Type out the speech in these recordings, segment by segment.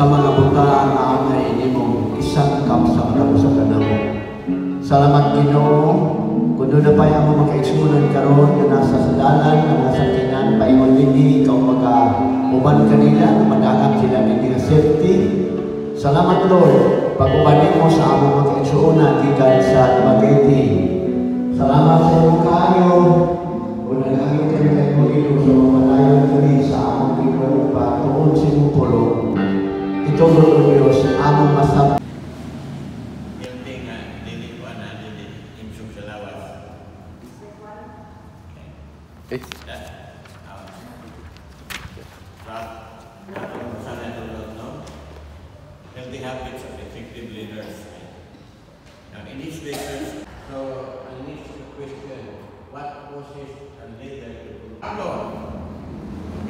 sa mga buta na angay inimong isangkap sa mga sa kanamo. Salamat Ginoo, kuno na pa yung mga kaigsunan karon na nasa sadalan, na nasa kinan, paingon din ikaw uban kanila, na madangap sila ng safety. Salamat Lord, pag-ubanin mo sa among mga kaigsunan, gikan sa Nabagiti. Salamat sa iyong kayo, kung nagangin kami kayo mag-ilo sa malayon kami sa among Ginoo pa, tuon sa iyong pulo. Ito Lord Diyos, among masap. Healthy habits of effective leaders. Now, in these lectures, so I need to question what causes a leader to do. Pablo,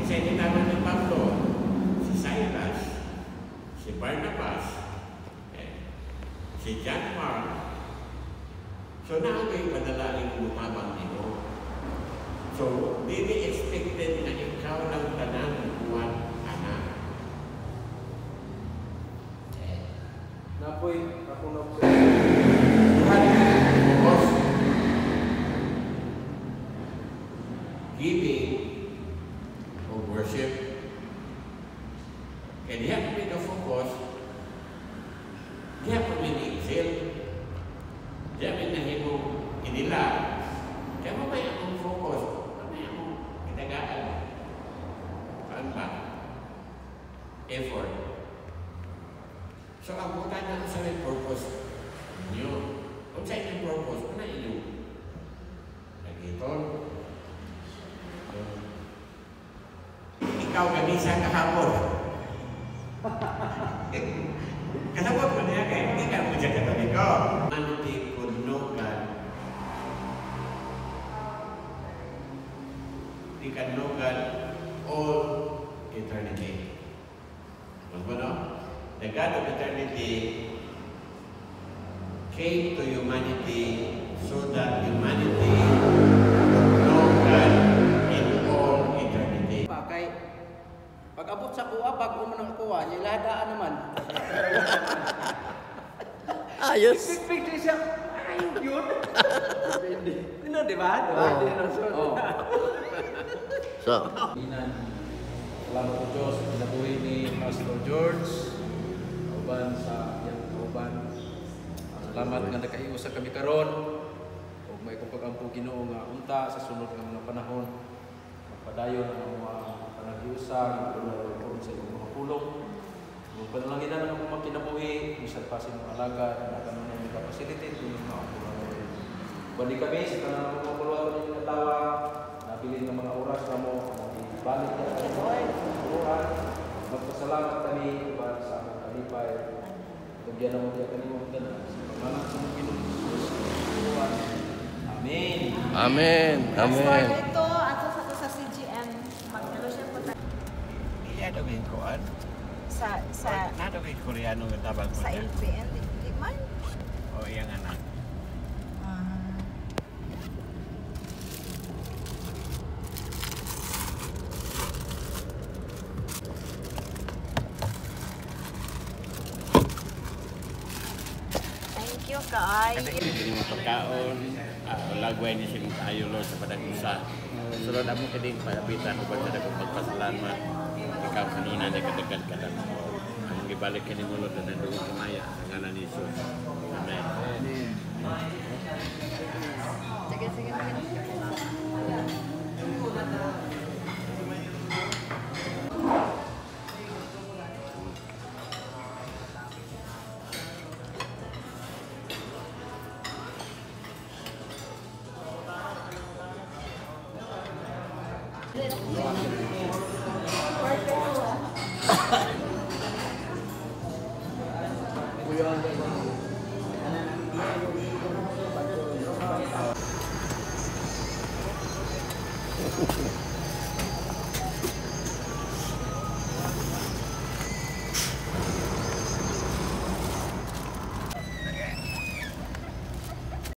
kasi hindi naman ng Pablo, si Silas, si Barnabas, si John Mark. So, naagay padalaling utabang nito. So, hindi expected na ikaw lang tanan buwan anak. Napoy, ako na po. Giving or worship. And you have to make a focus. You have to make it excel. You have to make it inila. Kaya mamaya akong focus. Mamaya akong kitagaan. Saan ba? Effort. So, ang punta na sa may purpose nyo. Kung sa inyong purpose, ano inyong? Nag-iton. Ikaw ganisa kahapon. Kasabot mo niya kaya hindi ka mo dyan katoliko. Humanity could know God. He can know God all eternity. Mas mo no? The God of eternity came to humanity so that humanity would know God in all eternity. Kay pag-abot sa kuha, pag umanang kuha, niladaan naman. Ayos. Picture siya, ayun yun. Ano, di ba? So, salamat po Diyos, pinabuhi ni Pastor George, kauban sa iyang kauban. Salamat nga nakaiusa kami karon. Ug may pagkampo Ginoo nga unta sa sunod nga mga panahon. Magpadayon ang mga panagiusa, ang sa iyong mga pulong. Ug panalangin na ang mga kinabuhi, bisag pa sa mga alagad, na kanon ang kapasilitate ng mga pulong. Bali kami sa kanang mga puluhan ng mga tawa, nabilin ng mga oras na mo, balik na sa Tuhan. Magpasalamat kami para sa aming kalipay. Tugyan na mo kaya kanimo na sa pangalan sa Panginoon Jesus. Amen. amen. Amen. Ito, ato sa CGM, mag-fellowship po tayo. Iya daw yung kuan. Sa Nado kay Koreano nga tabang mo. sa LPN, di man. O iyang anak. Thank you, Kay. Kasi hindi mo pagkaon, lagway ni siyang tayo Lord sa padagusa. Sunod mo kading palapitan o sa dagong pagpasalamat. Ikaw kanina na kadagal ka lang. Ang ibalik ka ni mo Lord na nandun kamaya sa ngalan ni Jesus. Amen. Sige, sige, sige. Thank you.